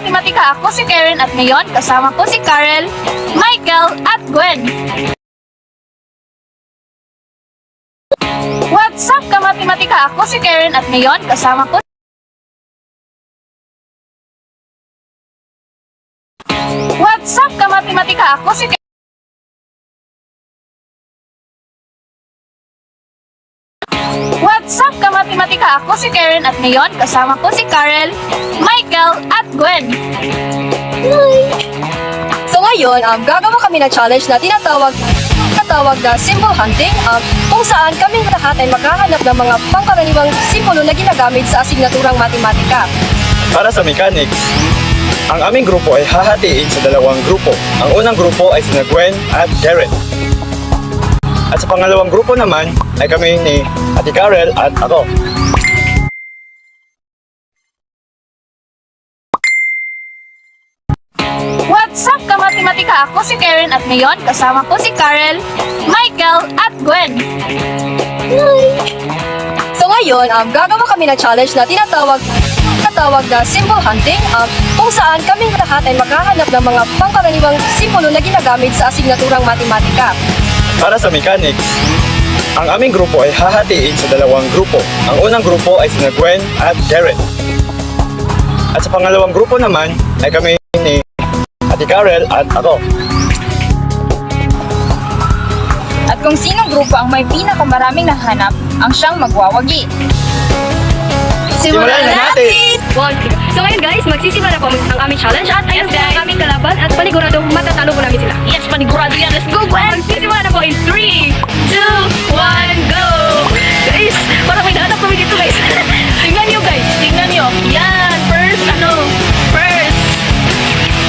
Matematika, ako si Karen at ngayon kasama ko si Karel, Michael at Gwen. What's up ka Matematika, ako si Karen at ngayon kasama ko What's up ka Matematika, ako si What's up ka Matematika, ako si Karen at ngayon kasama ko si Karel, Michael at Gwen. So ngayon, gagawa kami ng challenge na tinatawag na symbol hunting, kung saan kami lahat ay maghahanap ng mga pangkaraniwang simbolo na ginagamit sa asignaturang matematika. Para sa mechanics, ang aming grupo ay hahatiin sa dalawang grupo. Ang unang grupo ay sina Gwen at Karen. At sa pangalawang grupo naman ay kami ni Ate Karel at ako. What's up ka Matematika, ako si Karen at ngayon kasama ko si Karel, Michael at Gwen. So ngayon, gagawa kami ng challenge na tinatawag na symbol hunting, kung saan kami lahat ay maghahanap ng mga pangkaraniwang simbolo na ginagamit sa asignaturang matematika. Para sa mechanics, ang aming grupo ay hahatiin sa dalawang grupo. Ang unang grupo ay sina Gwen at Karen. At sa pangalawang grupo naman ay kami ni Ate Karel at ako. At kung sinong grupo ang may pinakamaraming nahanap, ang siyang magwawagi. Simulan na natin! So ngayon guys, magsisimula na po ang aming challenge at ayun po ang aming kalaban at paniguradong matatalo po namin sila. Yes, panigurado yan. Let's go, Gwen! Magsisimula na po in 3, 2, 1, go! Guys, parang may nahanap kami dito guys. Tingnan nyo guys, tingnan nyo. Yan, first.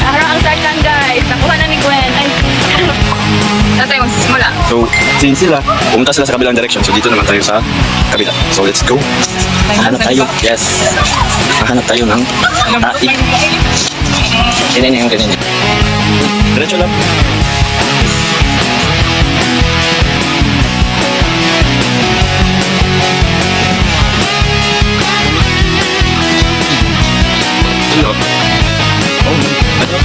Harang ang second guys. Nakuha na ni Gwen. Ay, saan tayo magsisimula? So, since sila, pumunta sila sa kabilang direction. So, dito naman tayo sa kabila. So, let's go. Hahanap tayo. Yes. Hahanap tayo ng taik. Ganyan. Diretso lang. Hello. Oh, ano?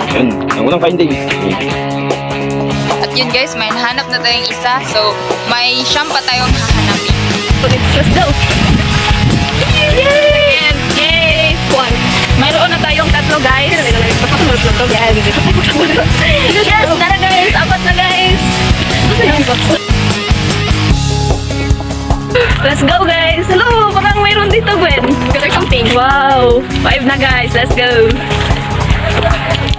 Yan, ang unang finding. At yun guys, may nahanap na tayong isa. So, may siyam pa tayong hahanapin. Let's go! Yay! Yay! One. Mayroon na tayong tatlo guys. Yes! Tara guys! Apat na guys! Let's go guys! Hello! Parang mayroon dito Gwen. Got something. Wow! 5 na guys! Let's go!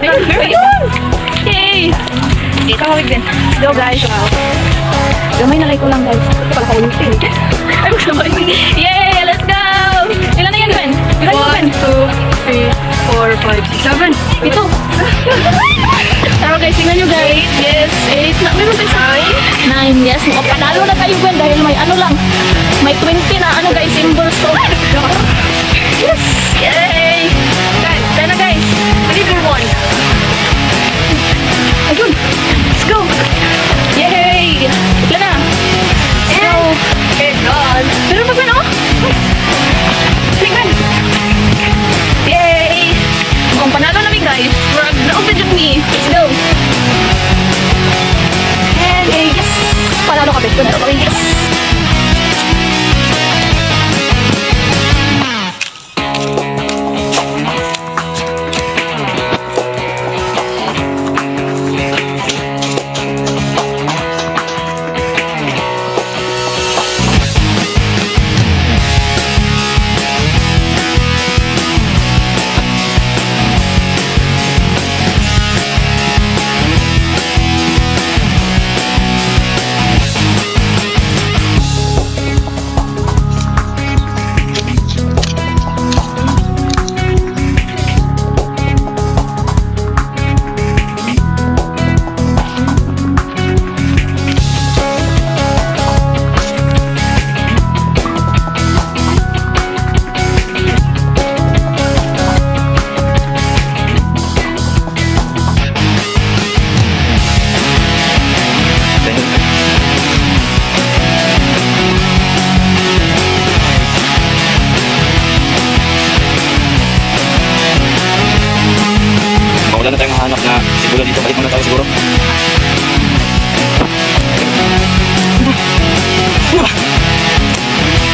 Ayun! Yay! Come on, Gwen. Let's go guys! Wow! Gamay na ko lang guys. Pagkakaulitin. Ay, magsabay. Yay! Let's go! Ilan na yan Gwen? Ilan yan Gwen? 1, 2, 3, 4, 5, 6, 7. Ito! Tara guys, tingnan nyo guys. Yes, 8 na. Meron tayo 9. Yes, panalo na tayo Gwen dahil may ano lang. May 20 na ano guys, symbols to. Yes! Yay! Guys, tayo na guys. Ready for 1. Ayun! Let's go! Yay! Ito na! Let's go! Meron pa Gwen oh! Tingnan! Yay! Kung panalo namin guys, we're na-open dyan me. Let's go! And yes! Panalo kami. Panalo kami. Yes!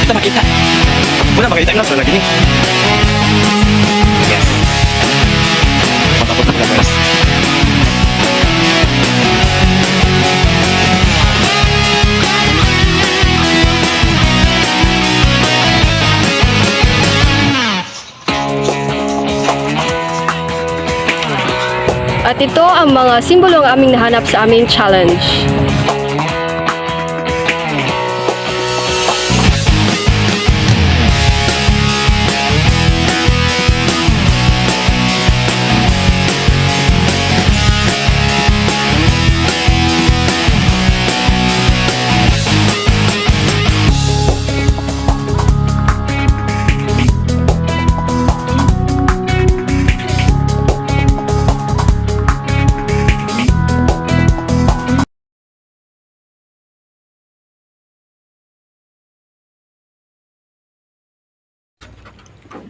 Ito makita. Muna makita na sa lagi ni. Yes. Matapos na pala guys. At ito ang mga simbolong aming nahanap sa aming challenge.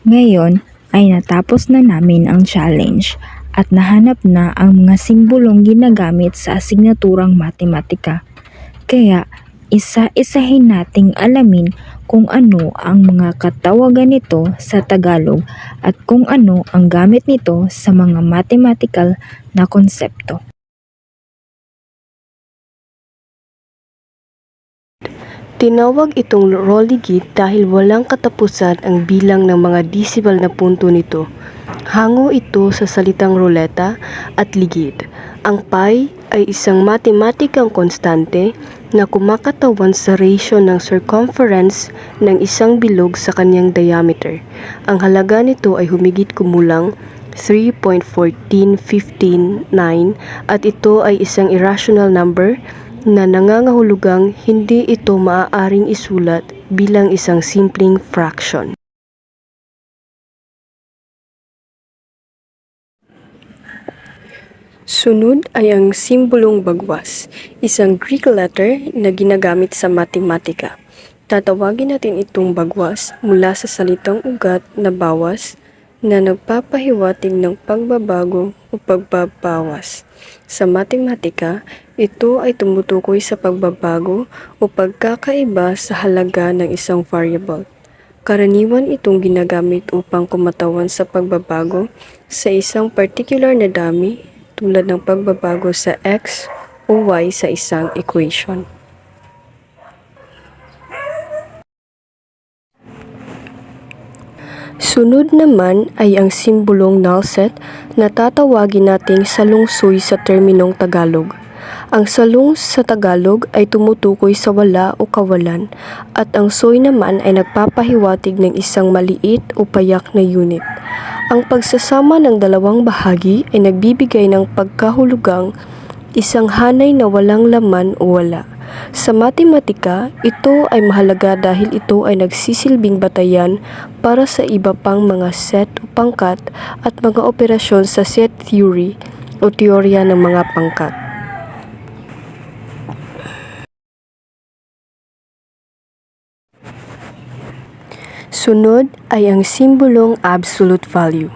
Ngayon ay natapos na namin ang challenge at nahanap na ang mga simbolong ginagamit sa asignaturang matematika. Kaya isa-isahin nating alamin kung ano ang mga katawagan nito sa Tagalog at kung ano ang gamit nito sa mga mathematical na konsepto. Tinawag itong rolligate dahil walang katapusan ang bilang ng mga decimal na punto nito. Hango ito sa salitang ruleta at ligid. Ang pi ay isang matematikang konstante na kumakatawan sa ratio ng circumference ng isang bilog sa kanyang diameter. Ang halaga nito ay humigit kumulang 3.14159 at ito ay isang irrational number na nangangahulugang hindi ito maaaring isulat bilang isang simpleng fraction. Sunod ay ang simbolong bagwas, isang Greek letter na ginagamit sa matematika. Tatawagin natin itong bagwas mula sa salitang ugat na bawas na nagpapahiwatig ng pagbabago o pagbabawas. Sa matematika, ito ay tumutukoy sa pagbabago o pagkakaiba sa halaga ng isang variable. Karaniwan itong ginagamit upang kumatawan sa pagbabago sa isang particular na dami tulad ng pagbabago sa x o y sa isang equation. Sunod naman ay ang simbolong null set na tatawagin nating salungsoy sa terminong Tagalog. Ang salung sa Tagalog ay tumutukoy sa wala o kawalan at ang soy naman ay nagpapahiwatig ng isang maliit o payak na unit. Ang pagsasama ng dalawang bahagi ay nagbibigay ng pagkahulugang isang hanay na walang laman o wala. Sa matematika, ito ay mahalaga dahil ito ay nagsisilbing batayan para sa iba pang mga set o pangkat at mga operasyon sa set theory o teorya ng mga pangkat. Sunod ay ang simbolong absolute value.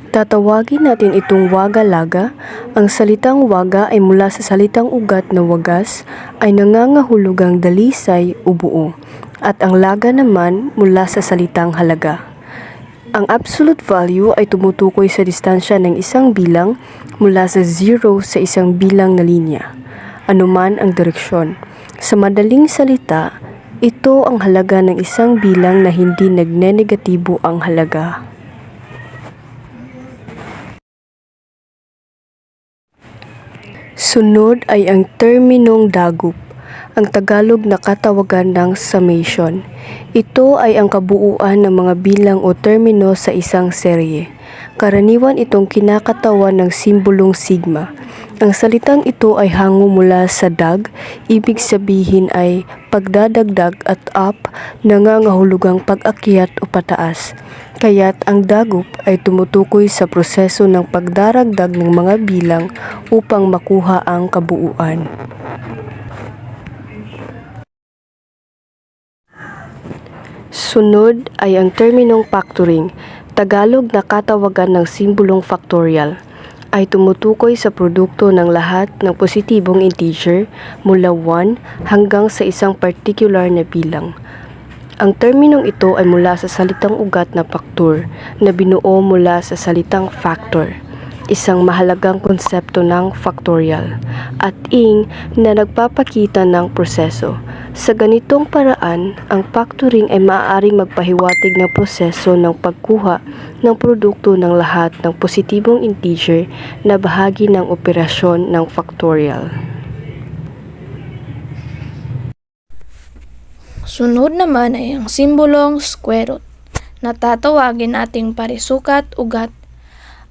Tatawagin natin itong waga-laga. Ang salitang waga ay mula sa salitang ugat na wagas ay nangangahulugang dalisay o buo at ang laga naman mula sa salitang halaga. Ang absolute value ay tumutukoy sa distansya ng isang bilang mula sa 0 sa isang bilang na linya, anuman ang direksyon. Sa madaling salita, ito ang halaga ng isang bilang na hindi nagnenegatibo ang halaga. Sunod ay ang terminong dagup, ang Tagalog na katawagan ng summation. Ito ay ang kabuuan ng mga bilang o termino sa isang serye. Karaniwan itong kinakatawan ng simbolong sigma. Ang salitang ito ay hango mula sa dag, ibig sabihin ay pagdadagdag at up, nangangahulugang pag-akyat o pataas. Kaya't ang dagup ay tumutukoy sa proseso ng pagdaragdag ng mga bilang upang makuha ang kabuuan. Sunod ay ang terminong factoring, Tagalog na katawagan ng simbolong factorial, ay tumutukoy sa produkto ng lahat ng positibong integer mula 1 hanggang sa isang particular na bilang. Ang terminong ito ay mula sa salitang ugat na faktor na binuo mula sa salitang factor, isang mahalagang konsepto ng factorial, at ing na nagpapakita ng proseso. Sa ganitong paraan, ang factoring ay maaaring magpahiwatig ng proseso ng pagkuha ng produkto ng lahat ng positibong integer na bahagi ng operasyon ng factorial. Sunod naman ay ang simbolong square root na tatawagin nating parisukat ugat.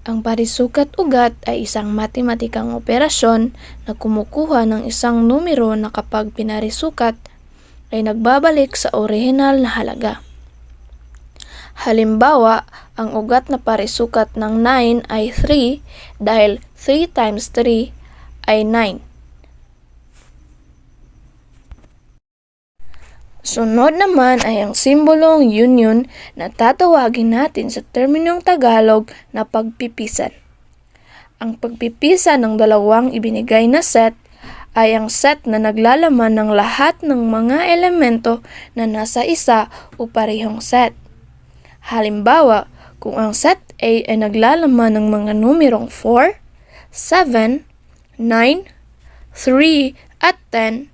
Ang parisukat ugat ay isang matematikang operasyon na kumukuha ng isang numero na kapag pinarisukat ay nagbabalik sa orihinal na halaga. Halimbawa, ang ugat na parisukat ng 9 ay 3 dahil 3 times 3 ay 9. Sunod naman ay ang simbolong union na tatawagin natin sa terminong Tagalog na pagpipisan. Ang pagpipisan ng dalawang ibinigay na set ay ang set na naglalaman ng lahat ng mga elemento na nasa isa o parehong set. Halimbawa, kung ang set A ay naglalaman ng mga numerong 4, 7, 9, 3 at 10,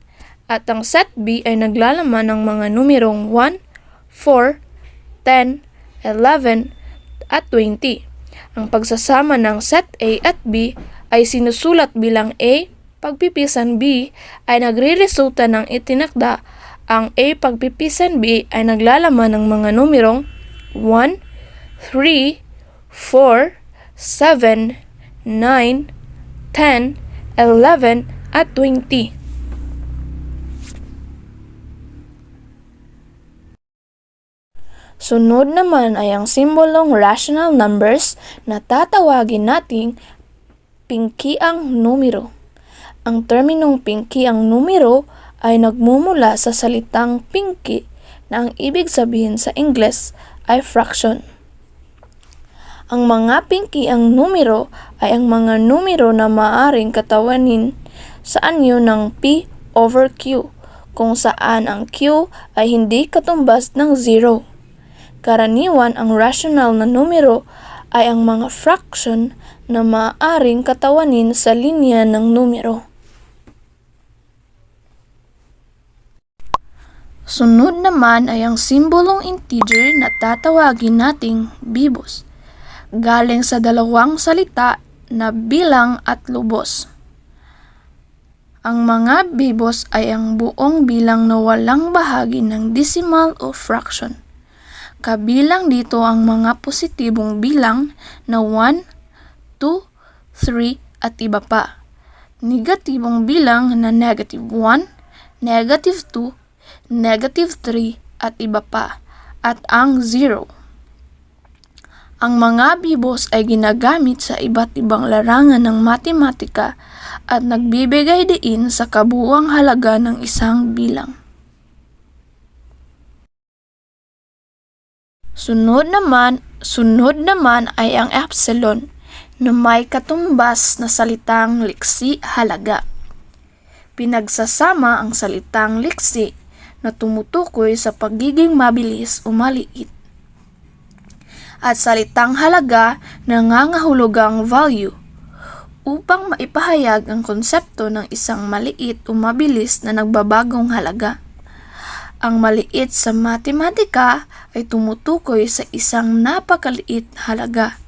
at ang set B ay naglalaman ng mga numerong 1, 4, 10, 11, at 20. Ang pagsasama ng set A at B ay sinusulat bilang A, pagpipisan B ay nagre-resulta ng itinakda. Ang A pagpipisan B ay naglalaman ng mga numerong 1, 3, 4, 7, 9, 10, 11, at 20. Sunod naman ay ang simbolong rational numbers na tatawagin nating pingkiang numero. Ang terminong pingkiang numero ay nagmumula sa salitang pinki na ang ibig sabihin sa Ingles ay fraction. Ang mga pingkiang numero ay ang mga numero na maaaring katawanin sa anyo ng P over Q, kung saan ang Q ay hindi katumbas ng 0. Karaniwan, ang rational na numero ay ang mga fraction na maaaring katawanin sa linya ng numero. Sunod naman ay ang simbolong integer na tatawagin nating bibos, galing sa dalawang salita na bilang at lubos. Ang mga bibos ay ang buong bilang na walang bahagi ng decimal o fraction. Kabilang dito ang mga positibong bilang na 1, 2, 3 at iba pa. Negatibong bilang na negative 1, negative 2, negative 3 at iba pa. At ang 0. Ang mga bibos ay ginagamit sa iba't ibang larangan ng matematika at nagbibigay diin sa kabuuang halaga ng isang bilang. Sunod naman ay ang epsilon na may katumbas na salitang liksi halaga. Pinagsasama ang salitang liksi na tumutukoy sa pagiging mabilis o maliit at salitang halaga na nangangahulugang value upang maipahayag ang konsepto ng isang maliit o mabilis na nagbabagong halaga. Ang maliit sa matematika ay tumutukoy sa isang napakaliit halaga.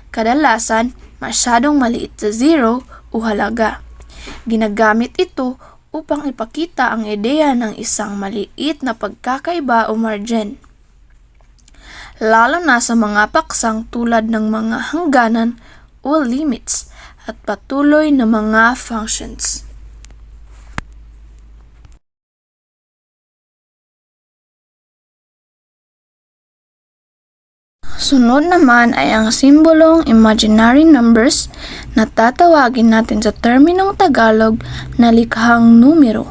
Kadalasan, masyadong maliit sa 0 o halaga. Ginagamit ito upang ipakita ang ideya ng isang maliit na pagkakaiba o margin. Lalo na sa mga paksang tulad ng mga hangganan o limits at patuloy na mga functions. Sunod naman ay ang simbolong imaginary numbers na tatawagin natin sa terminong Tagalog na likhang numero.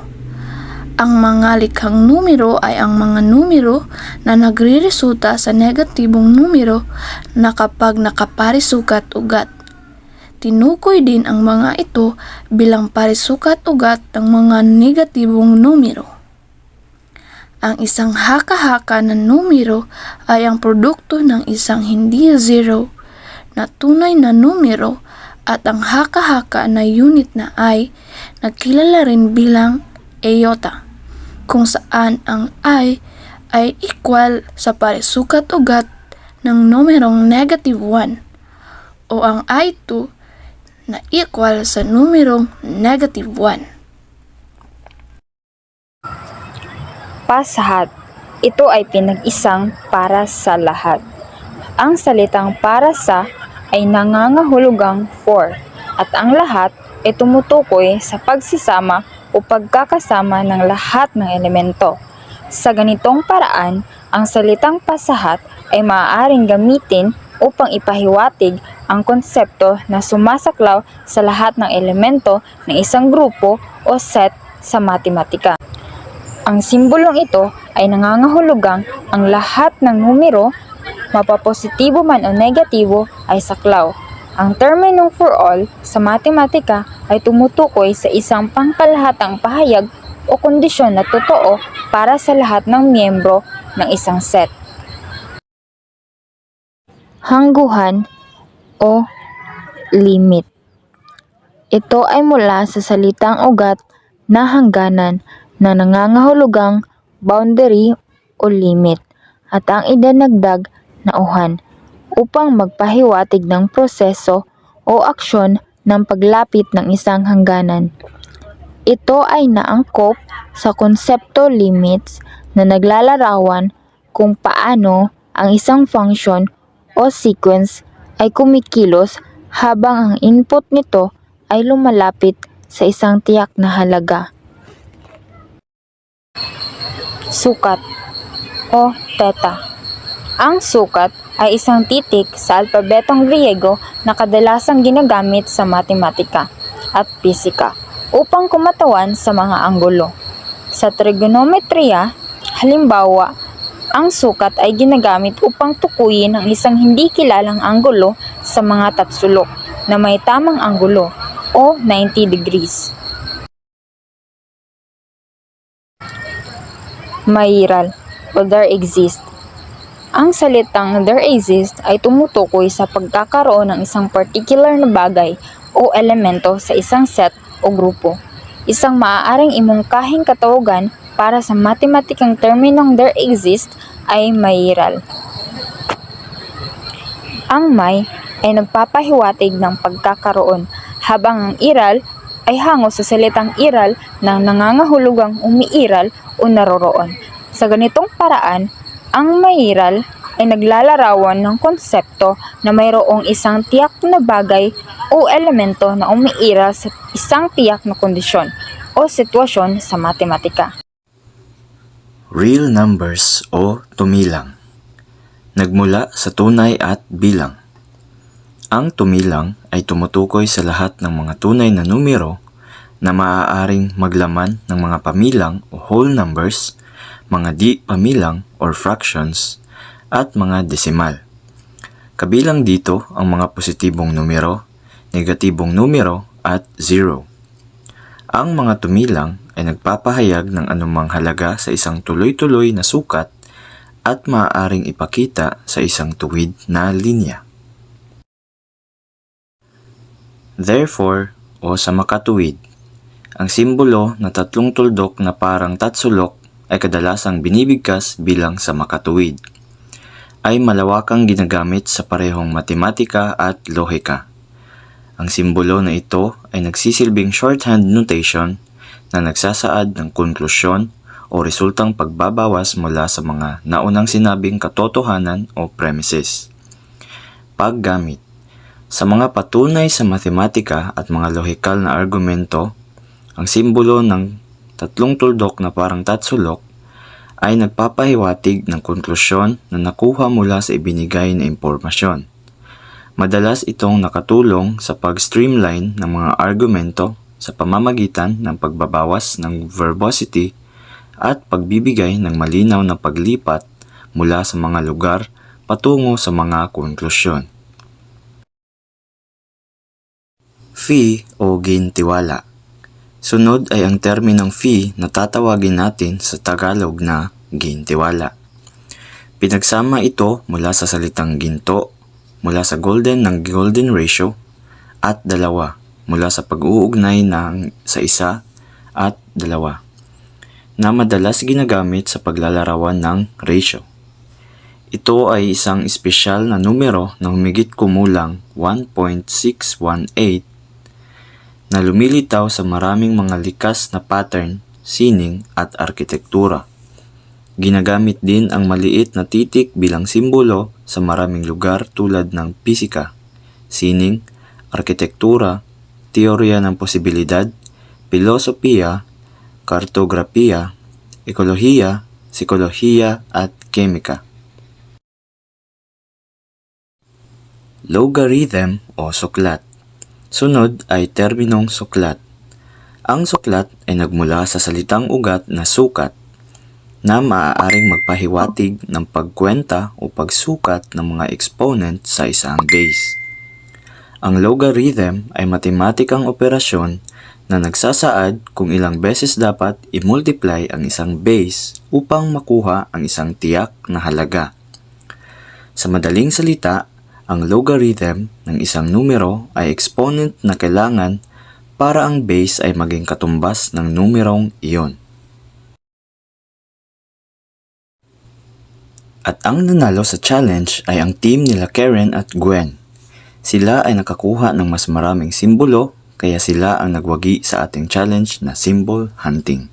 Ang mga likhang numero ay ang mga numero na nagre-resulta sa negatibong numero na kapag nakaparisukat ugat. Tinukoy din ang mga ito bilang parisukat ugat ng mga negatibong numero. Ang isang haka-haka na numero ay ang produkto ng isang hindi zero na tunay na numero at ang haka-haka na unit na ay nagkilala rin bilang iota, kung saan ang I ay equal sa parisukat-ugat ng numerong -1 o ang I2 na equal sa numerong -1. Pasahat. Ito ay pinag-isang para sa lahat. Ang salitang para sa ay nangangahulugang for at ang lahat ay tumutukoy sa pagsisama o pagkakasama ng lahat ng elemento. Sa ganitong paraan, ang salitang pasahat ay maaaring gamitin upang ipahiwatig ang konsepto na sumasaklaw sa lahat ng elemento ng isang grupo o set sa matematika. Ang simbolong ito ay nangangahulugang ang lahat ng numero, mapapositibo man o negatibo, ay saklaw. Ang terminong for all sa matematika ay tumutukoy sa isang pangkalahatang pahayag o kondisyon na totoo para sa lahat ng miyembro ng isang set. Hangguhan o limit. Ito ay mula sa salitang ugat na hangganan na nangangahulugang boundary o limit at ang idinagdag na uhan upang magpahiwatig ng proseso o aksyon ng paglapit ng isang hangganan. Ito ay naangkop sa konsepto limits na naglalarawan kung paano ang isang function o sequence ay kumikilos habang ang input nito ay lumalapit sa isang tiyak na halaga. Sukat o theta. Ang sukat ay isang titik sa alpabetong Griego na kadalasang ginagamit sa matematika at pisika upang kumatawan sa mga anggulo. Sa trigonometriya, halimbawa, ang sukat ay ginagamit upang tukuyin ang isang hindi kilalang anggulo sa mga tatsulok na may tamang anggulo o 90 degrees. Mayral o there exist. Ang salitang there exist ay tumutukoy sa pagkakaroon ng isang particular na bagay o elemento sa isang set o grupo. Isang maaaring imungkahing katawagan para sa matematikang terminong there exist ay mayral. Ang may ay nagpapahiwatig ng pagkakaroon, habang ang iral ay hango sa salitang iral na nangangahulugang umiiral o naroroon. Sa ganitong paraan, ang mayral ay naglalarawan ng konsepto na mayroong isang tiyak na bagay o elemento na umiiral sa isang tiyak na kondisyon o sitwasyon sa matematika. Real numbers o tumilang. Nagmula sa tunay at bilang. Ang tumilang ay tumutukoy sa lahat ng mga tunay na numero na maaaring maglaman ng mga pamilang o whole numbers, mga di-pamilang or fractions, at mga desimal. Kabilang dito ang mga positibong numero, negatibong numero, at zero. Ang mga tumilang ay nagpapahayag ng anumang halaga sa isang tuloy-tuloy na sukat at maaaring ipakita sa isang tuwid na linya. Therefore, o sa makatuwid, ang simbolo na tatlong tuldok na parang tatsulok ay kadalasang binibigkas bilang sa makatuwid. Ay malawakang ginagamit sa parehong matematika at lohika. Ang simbolo na ito ay nagsisilbing shorthand notation na nagsasaad ng konklusyon o resultang pagbabawas mula sa mga naunang sinabing katotohanan o premises. Paggamit. Sa mga patunay sa matematika at mga lohikal na argumento, ang simbolo ng tatlong tuldok na parang tatsulok ay nagpapahiwatig ng konklusyon na nakuha mula sa ibinigay na impormasyon. Madalas itong nakatulong sa pag-streamline ng mga argumento sa pamamagitan ng pagbabawas ng verbosity at pagbibigay ng malinaw na paglipat mula sa mga lugar patungo sa mga konklusyon. Fee o gintiwala. Sunod ay ang terminong fee na tatawagin natin sa Tagalog na gintiwala. Pinagsama ito mula sa salitang ginto, mula sa golden ng golden ratio, at dalawa mula sa pag-uugnay ng sa isa at dalawa, na madalas ginagamit sa paglalarawan ng ratio. Ito ay isang espesyal na numero na humigit kumulang 1.618 na lumilitaw sa maraming mga likas na pattern, sining at arkitektura. Ginagamit din ang maliit na titik bilang simbolo sa maraming lugar tulad ng pisika, sining, arkitektura, teorya ng posibilidad, filosofiya, kartografiya, ekolohiya, psikolohiya at kemika. Logarithm o suklat. Sunod ay terminong suklat. Ang suklat ay nagmula sa salitang ugat na sukat, na maaaring magpahiwatig ng pagkwenta o pagsukat ng mga exponent sa isang base. Ang logarithm ay matematikang operasyon na nagsasaad kung ilang beses dapat i-multiply ang isang base upang makuha ang isang tiyak na halaga. Sa madaling salita, ang logarithm ng isang numero ay exponent na kailangan para ang base ay maging katumbas ng numerong iyon. At ang nanalo sa challenge ay ang team nila Karen at Gwen. Sila ay nakakuha ng mas maraming simbolo, kaya sila ang nagwagi sa ating challenge na symbol hunting.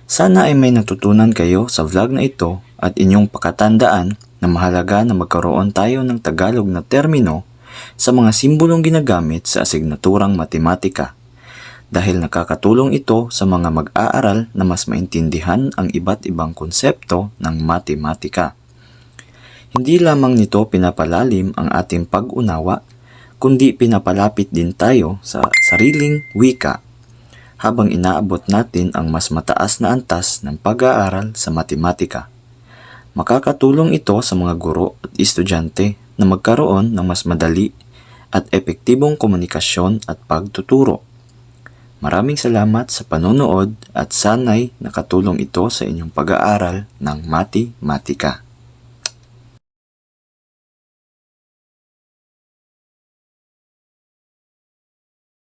Sana ay may natutunan kayo sa vlog na ito at inyong pakatandaan na mahalaga na magkaroon tayo ng Tagalog na termino sa mga simbolong ginagamit sa asignaturang matematika, dahil nakakatulong ito sa mga mag-aaral na mas maintindihan ang iba't ibang konsepto ng matematika. Hindi lamang nito pinapalalim ang ating pag-unawa, kundi pinapalapit din tayo sa sariling wika habang inaabot natin ang mas mataas na antas ng pag-aaral sa matematika. Makakatulong ito sa mga guro at estudyante na magkaroon ng mas madali at epektibong komunikasyon at pagtuturo. Maraming salamat sa panonood at sana'y nakatulong ito sa inyong pag-aaral ng matematika.